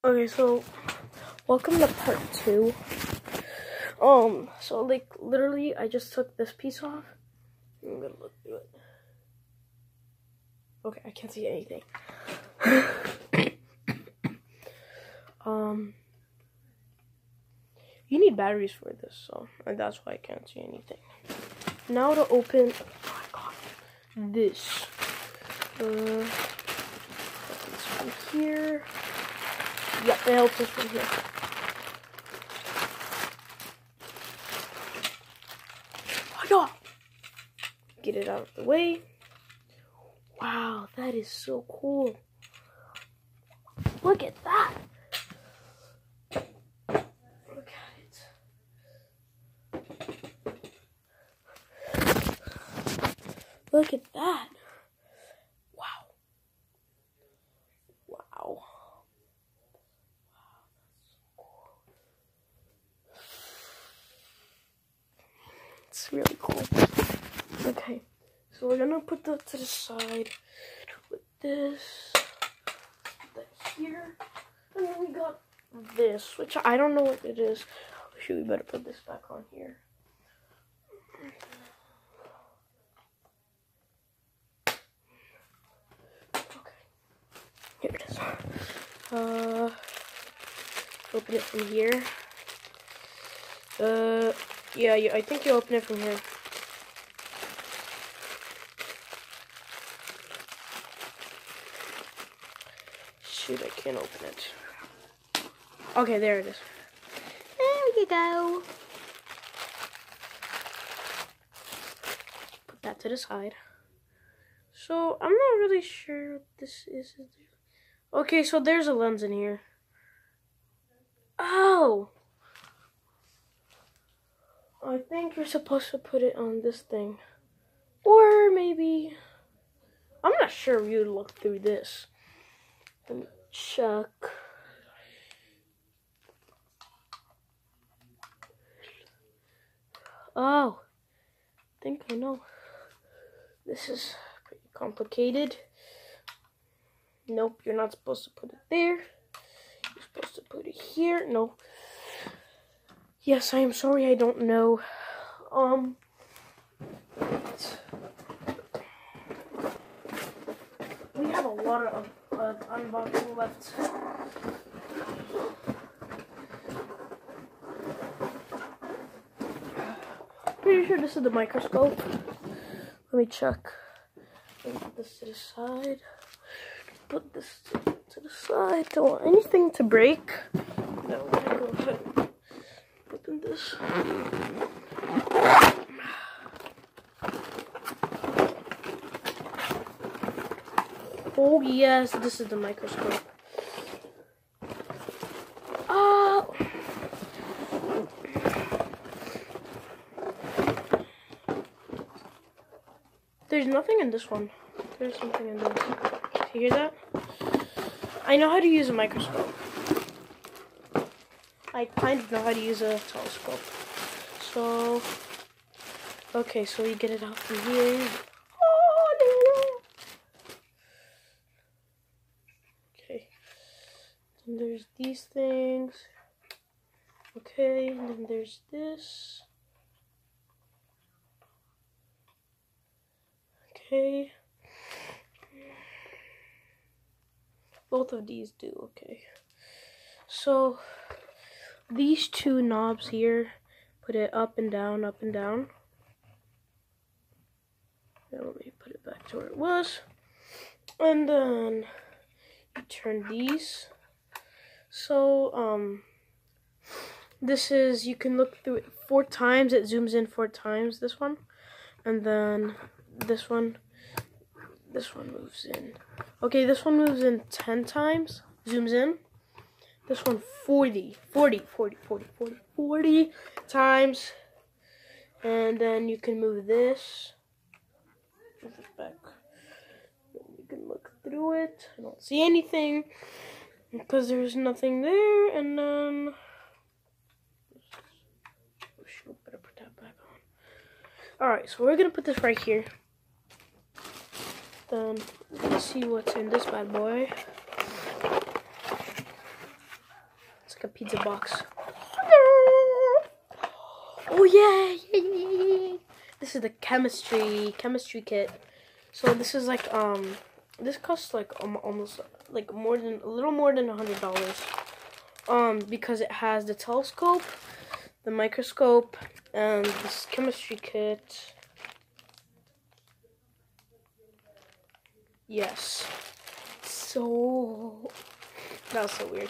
Okay, so welcome to part 2. So like literally I just took this piece off. I'm gonna look through it. Okay, I can't see anything. You need batteries for this, so and that's why I can't see anything. Now to open, oh my god, this. This from here. Yep, it helps us from here. Oh my god! Get it out of the way. Wow, that is so cool. Look at that. Look at it. Look at that. Wow. Wow. It's really cool. Okay, so we're gonna put that to the side with this, that here, and then we got this, which I don't know what it is. Shoot, we better put this back on here. Okay, here it is. Open it from here. Yeah, I think you open it from here. Shoot, I can't open it. Okay, there it is. There you go. Put that to the side. So, I'm not really sure what this is. Okay, so there's a lens in here. Oh! I think you're supposed to put it on this thing. Or maybe... I'm not sure if you would look through this. Let me check. Oh, I think I know. This is pretty complicated. Nope, you're not supposed to put it there. You're supposed to put it here. No. Yes, I am sorry, I don't know. We have a lot of unboxing left. Pretty sure this is the microscope. Let me check. Let me put this to the side. Put this to the side. Don't want anything to break. Now we're gonna go ahead and open this. Oh yes, this is the microscope. Oh. There's nothing in this one. There's something in this. You hear that? I know how to use a microscope. I kind of know how to use a telescope. So, okay, so we get it out from here. Okay, then there's these things. Okay, and then there's this. Okay. Both of these do, okay. So, these two knobs here, put it up and down, up and down. Now let me put it back to where it was. And then, you turn these. So, this is, you can look through it 4 times, it zooms in 4 times, this one. And then, this one moves in. Okay, this one moves in 10 times, zooms in. This one 40 times. And then you can move this. Move this back. You can look through it. I don't see anything because there's nothing there. And then, oh shoot, better put that back on. Alright, so we're gonna put this right here. Then let's see what's in this bad boy. like a pizza box. Oh yeah. This is the chemistry kit. So this is like this costs like almost like a little more than $100. Because it has the telescope, the microscope, and this chemistry kit. Yes. So that was so weird.